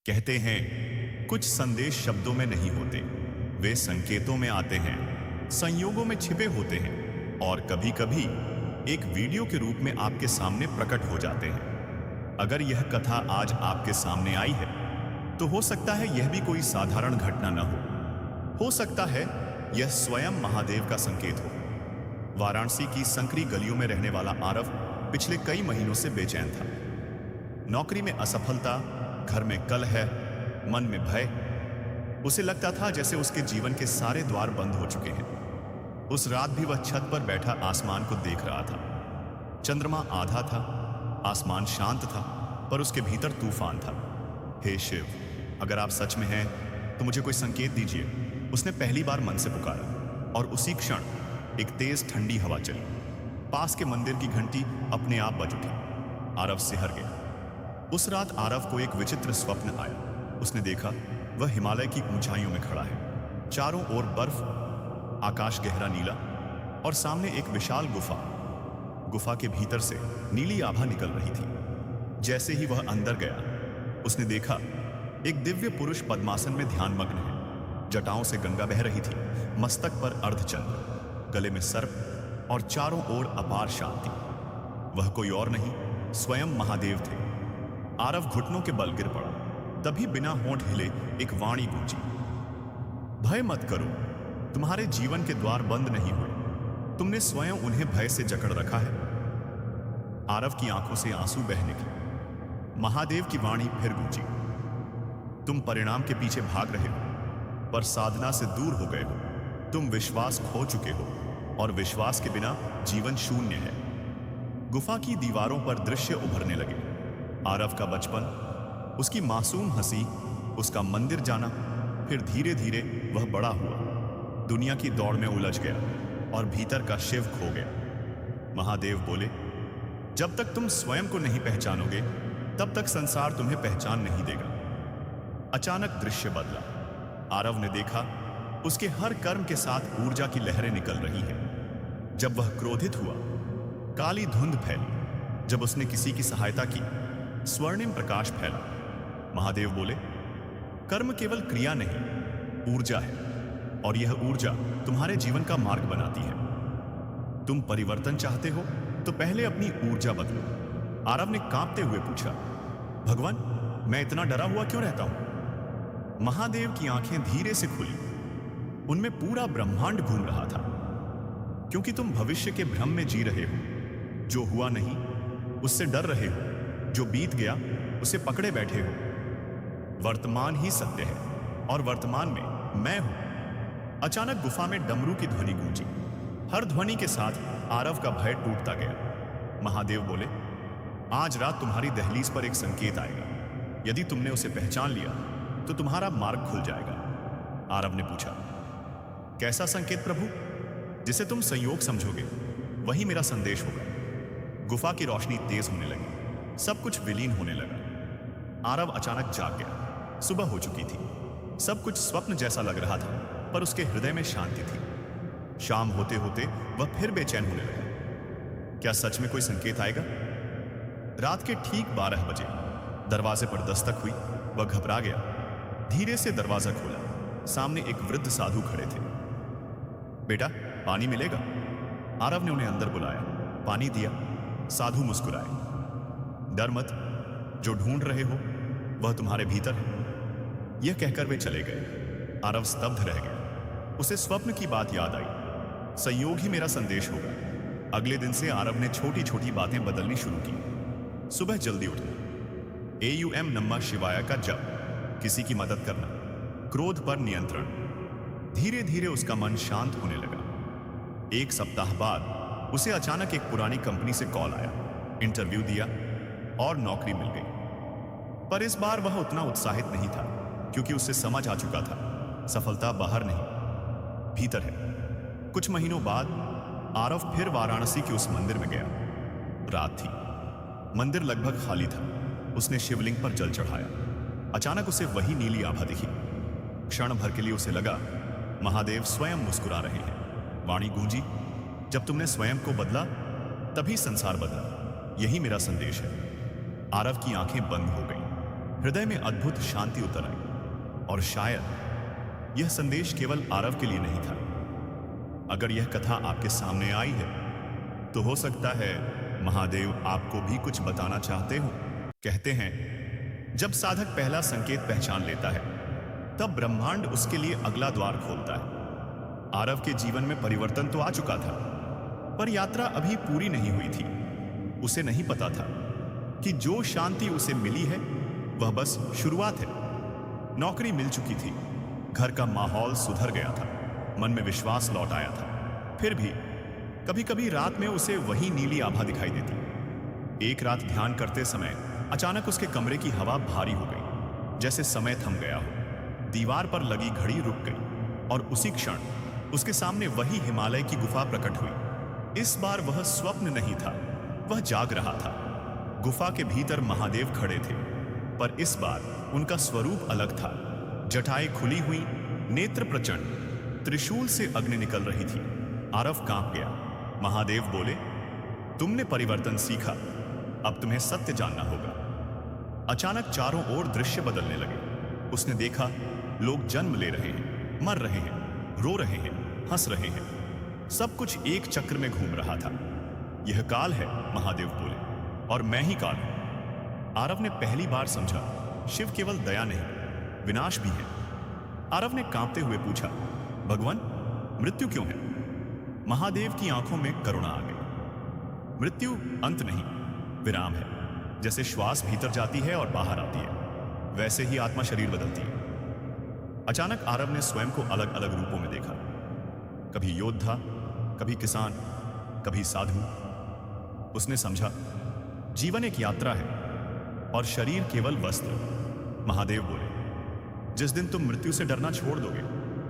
कहते हैं कुछ संदेश शब्दों में नहीं होते, वे संकेतों में आते हैं, संयोगों में छिपे होते हैं और कभी कभी एक वीडियो के रूप में आपके सामने प्रकट हो जाते हैं। अगर यह कथा आज आपके सामने आई है तो हो सकता है यह भी कोई साधारण घटना न हो सकता है यह स्वयं महादेव का संकेत हो। वाराणसी की संकरी गलियों में रहने वाला आरव पिछले कई महीनों से बेचैन था। नौकरी में असफलता, घर में कलह है, मन में भय। उसे लगता था जैसे उसके जीवन के सारे द्वार बंद हो चुके हैं। उस रात भी वह छत पर बैठा आसमान को देख रहा था। चंद्रमा आधा था, आसमान शांत था, पर उसके भीतर तूफान था। हे शिव, अगर आप सच में हैं तो मुझे कोई संकेत दीजिए, उसने पहली बार मन से पुकारा। और उसी क्षण एक तेज ठंडी हवा चली। पास के मंदिर की घंटी अपने आप बज उठी। आरव सिहर गया। उस रात आरव को एक विचित्र स्वप्न आया। उसने देखा वह हिमालय की ऊंचाइयों में खड़ा है, चारों ओर बर्फ, आकाश गहरा नीला और सामने एक विशाल गुफा के भीतर से नीली आभा निकल रही थी। जैसे ही वह अंदर गया उसने देखा एक दिव्य पुरुष पद्मासन में ध्यानमग्न है। जटाओं से गंगा बह रही थी, मस्तक पर अर्धचंद्र, गले में सर्प और चारों ओर अपार शांति। वह कोई और नहीं, स्वयं महादेव थे। आरव घुटनों के बल गिर पड़ा। तभी बिना होंठ हिले एक वाणी गूंजी, भय मत करो, तुम्हारे जीवन के द्वार बंद नहीं हुए, तुमने स्वयं उन्हें भय से जकड़ रखा है। आरव की आंखों से आंसू बह निकले। महादेव की वाणी फिर गूंजी, तुम परिणाम के पीछे भाग रहे हो पर साधना से दूर हो गए हो। तुम विश्वास खो चुके हो और विश्वास के बिना जीवन शून्य है। गुफा की दीवारों पर दृश्य उभरने लगे। आरव का बचपन, उसकी मासूम हंसी, उसका मंदिर जाना, फिर धीरे धीरे वह बड़ा हुआ, दुनिया की दौड़ में उलझ गया और भीतर का शिव खो गया। महादेव बोले, जब तक तुम स्वयं को नहीं पहचानोगे तब तक संसार तुम्हें पहचान नहीं देगा। अचानक दृश्य बदला। आरव ने देखा उसके हर कर्म के साथ ऊर्जा की लहरें निकल रही हैं। जब वह क्रोधित हुआ, काली धुंध फैली। जब उसने किसी की सहायता की, स्वर्णिम प्रकाश फैला। महादेव बोले, कर्म केवल क्रिया नहीं, ऊर्जा है और यह ऊर्जा तुम्हारे जीवन का मार्ग बनाती है। तुम परिवर्तन चाहते हो तो पहले अपनी ऊर्जा बदलो। आरव ने कांपते हुए पूछा, भगवान, मैं इतना डरा हुआ क्यों रहता हूं? महादेव की आंखें धीरे से खुली। उनमें पूरा ब्रह्मांड घूम रहा था। क्योंकि तुम भविष्य के भ्रम में जी रहे हो। जो हुआ नहीं उससे डर रहे हो, जो बीत गया उसे पकड़े बैठे हो। वर्तमान ही सत्य है और वर्तमान में मैं हूं। अचानक गुफा में डमरू की ध्वनि गूंजी। हर ध्वनि के साथ आरव का भय टूटता गया। महादेव बोले, आज रात तुम्हारी दहलीज पर एक संकेत आएगा। यदि तुमने उसे पहचान लिया तो तुम्हारा मार्ग खुल जाएगा। आरव ने पूछा, कैसा संकेत प्रभु? जिसे तुम संयोग समझोगे वही मेरा संदेश होगा। गुफा की रोशनी तेज होने लगी। सब कुछ विलीन होने लगा। आरव अचानक जाग गया। सुबह हो चुकी थी। सब कुछ स्वप्न जैसा लग रहा था, पर उसके हृदय में शांति थी। शाम होते होते वह फिर बेचैन होने लगा। क्या सच में कोई संकेत आएगा? रात के ठीक 12 बजे दरवाजे पर दस्तक हुई। वह घबरा गया। धीरे से दरवाजा खोला। सामने एक वृद्ध साधु खड़े थे। बेटा, पानी मिलेगा? आरव ने उन्हें अंदर बुलाया। पानी दिया। साधु मुस्कुराए, डर मत, जो ढूंढ रहे हो वह तुम्हारे भीतर है। यह कहकर वे चले गए। आरव स्तब्ध रह गया। उसे स्वप्न की बात याद आई। संयोग ही मेरा संदेश होगा। अगले दिन से आरव ने छोटी छोटी बातें बदलनी शुरू की। सुबह जल्दी उठना, AUM नमः शिवाय का जप, किसी की मदद करना, क्रोध पर नियंत्रण। धीरे धीरे उसका मन शांत होने लगा। एक सप्ताह बाद उसे अचानक एक पुरानी कंपनी से कॉल आया। इंटरव्यू दिया और नौकरी मिल गई। पर इस बार वह उतना उत्साहित नहीं था, क्योंकि उसे समझ आ चुका था सफलता बाहर नहीं, भीतर है। कुछ महीनों बाद आरव फिर वाराणसी के उस मंदिर में गया। रात थी। मंदिर लगभग खाली था। उसने शिवलिंग पर जल चढ़ाया। अचानक उसे वही नीली आभा दिखी। क्षण भर के लिए उसे लगा महादेव स्वयं मुस्कुरा रहे हैं। वाणी गूंजी, जब तुमने स्वयं को बदला तभी संसार बदला। यही मेरा संदेश है। आरव की आंखें बंद हो गईं। हृदय में अद्भुत शांति उतर आई। और शायद यह संदेश केवल आरव के लिए नहीं था। अगर यह कथा आपके सामने आई है तो हो सकता है महादेव आपको भी कुछ बताना चाहते हो। कहते हैं जब साधक पहला संकेत पहचान लेता है तब ब्रह्मांड उसके लिए अगला द्वार खोलता है। आरव के जीवन में परिवर्तन तो आ चुका था, पर यात्रा अभी पूरी नहीं हुई थी। उसे नहीं पता था कि जो शांति उसे मिली है वह बस शुरुआत है। नौकरी मिल चुकी थी, घर का माहौल सुधर गया था, मन में विश्वास लौट आया था। फिर भी कभी कभी रात में उसे वही नीली आभा दिखाई देती। एक रात ध्यान करते समय अचानक उसके कमरे की हवा भारी हो गई, जैसे समय थम गया हो। दीवार पर लगी घड़ी रुक गई और उसी क्षण उसके सामने वही हिमालय की गुफा प्रकट हुई। इस बार वह स्वप्न नहीं था, वह जाग रहा था। गुफा के भीतर महादेव खड़े थे, पर इस बार उनका स्वरूप अलग था। जटाएं खुली हुई, नेत्र प्रचंड, त्रिशूल से अग्नि निकल रही थी। आरव कांप गया। महादेव बोले, तुमने परिवर्तन सीखा, अब तुम्हें सत्य जानना होगा। अचानक चारों ओर दृश्य बदलने लगे। उसने देखा लोग जन्म ले रहे हैं, मर रहे हैं, रो रहे हैं, हंस रहे हैं। सब कुछ एक चक्र में घूम रहा था। यह काल है, महादेव बोले, और मैं ही काल हूं। आरव ने पहली बार समझा शिव केवल दया नहीं, विनाश भी है। आरव ने कांपते हुए पूछा, भगवान मृत्यु क्यों है? महादेव की आंखों में करुणा आ गई। मृत्यु अंत नहीं, विराम है। जैसे श्वास भीतर जाती है और बाहर आती है, वैसे ही आत्मा शरीर बदलती है। अचानक आरव ने स्वयं को अलग अलग रूपों में देखा। कभी योद्धा, कभी किसान, कभी साधु। उसने समझा जीवन एक यात्रा है और शरीर केवल वस्त्र। महादेव बोले, जिस दिन तुम मृत्यु से डरना छोड़ दोगे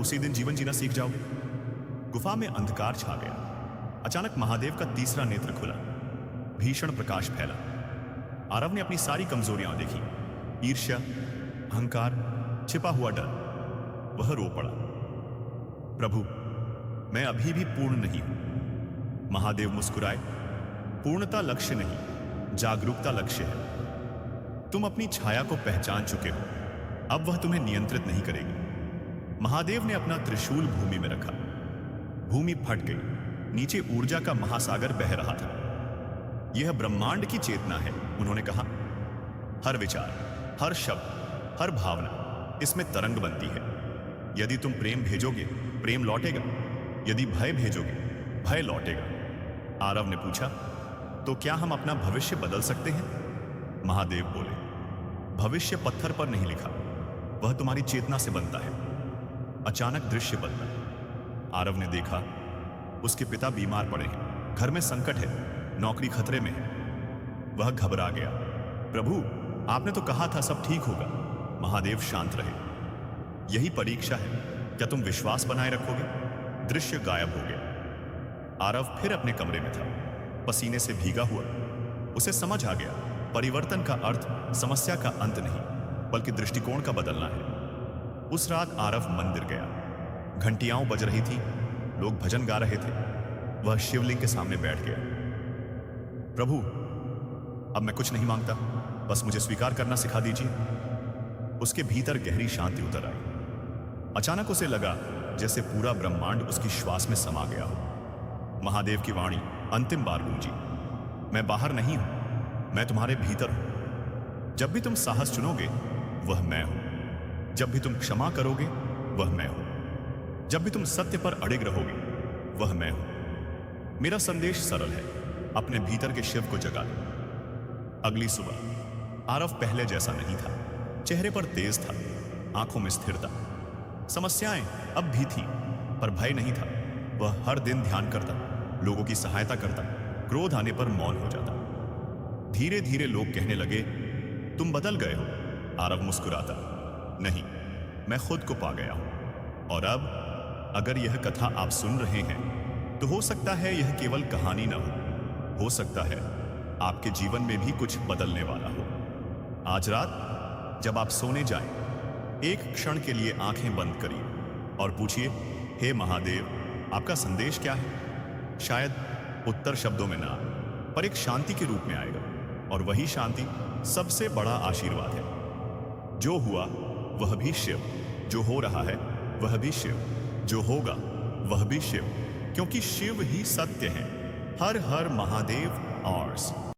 उसी दिन जीवन जीना सीख जाओगे। गुफा में अंधकार छा गया। अचानक महादेव का तीसरा नेत्र खुला, भीषण प्रकाश फैला। आरव ने अपनी सारी कमजोरियां देखी, ईर्ष्या, अहंकार, छिपा हुआ डर। वह रो पड़ा, प्रभु मैं अभी भी पूर्ण नहीं हूं। महादेव मुस्कुराए, पूर्णता लक्ष्य नहीं, जागरूकता लक्ष्य है। तुम अपनी छाया को पहचान चुके हो, अब वह तुम्हें नियंत्रित नहीं करेगी। महादेव ने अपना त्रिशूल भूमि में रखा। भूमि फट गई, नीचे ऊर्जा का महासागर बह रहा था। यह ब्रह्मांड की चेतना है, उन्होंने कहा। हर विचार, हर शब्द, हर भावना इसमें तरंग बनती है। यदि तुम प्रेम भेजोगे, प्रेम लौटेगा। यदि भय भेजोगे, भय लौटेगा। आरव ने पूछा, तो क्या हम अपना भविष्य बदल सकते हैं? महादेव बोले, भविष्य पत्थर पर नहीं लिखा, वह तुम्हारी चेतना से बनता है। अचानक दृश्य बदला। आरव ने देखा उसके पिता बीमार पड़े हैं, घर में संकट है, नौकरी खतरे में है। वह घबरा गया। प्रभु आपने तो कहा था सब ठीक होगा। महादेव शांत रहे। यही परीक्षा है, क्या तुम विश्वास बनाए रखोगे? दृश्य गायब हो गया। आरव फिर अपने कमरे में था, पसीने से भीगा हुआ। उसे समझ आ गया, परिवर्तन का अर्थ समस्या का अंत नहीं, बल्कि दृष्टिकोण का बदलना है। उस रात आरव मंदिर गया। घंटियां बज रही थी, लोग भजन गा रहे थे। वह शिवलिंग के सामने बैठ गया। प्रभु अब मैं कुछ नहीं मांगता, बस मुझे स्वीकार करना सिखा दीजिए। उसके भीतर गहरी शांति उतर आई। अचानक उसे लगा जैसे पूरा ब्रह्मांड उसकी श्वास में समा गया हो। महादेव की वाणी अंतिम बार गूंजी, मैं बाहर नहीं हूं, मैं तुम्हारे भीतर हूं। जब भी तुम साहस चुनोगे वह मैं हूं। जब भी तुम क्षमा करोगे वह मैं हूं। जब भी तुम सत्य पर अड़िग रहोगे वह मैं हूं। मेरा संदेश सरल है, अपने भीतर के शिव को जगा लो। अगली सुबह आरव पहले जैसा नहीं था। चेहरे पर तेज था, आंखों में स्थिरता। समस्याएं अब भी थी, पर भय नहीं था। वह हर दिन ध्यान करता, लोगों की सहायता करता, क्रोध आने पर मौन हो जाता। धीरे धीरे लोग कहने लगे, तुम बदल गए हो। आरव मुस्कुराता, नहीं, मैं खुद को पा गया हूं। और अब अगर यह कथा आप सुन रहे हैं तो हो सकता है यह केवल कहानी ना हो सकता है आपके जीवन में भी कुछ बदलने वाला हो। आज रात जब आप सोने जाएं, एक क्षण के लिए आंखें बंद करिए और पूछिए, हे महादेव आपका संदेश क्या है? शायद उत्तर शब्दों में ना, पर एक शांति के रूप में आएगा, और वही शांति सबसे बड़ा आशीर्वाद है। जो हुआ वह भी शिव, जो हो रहा है वह भी शिव, जो होगा वह भी शिव, क्योंकि शिव ही सत्य है। हर हर महादेव। आर्स।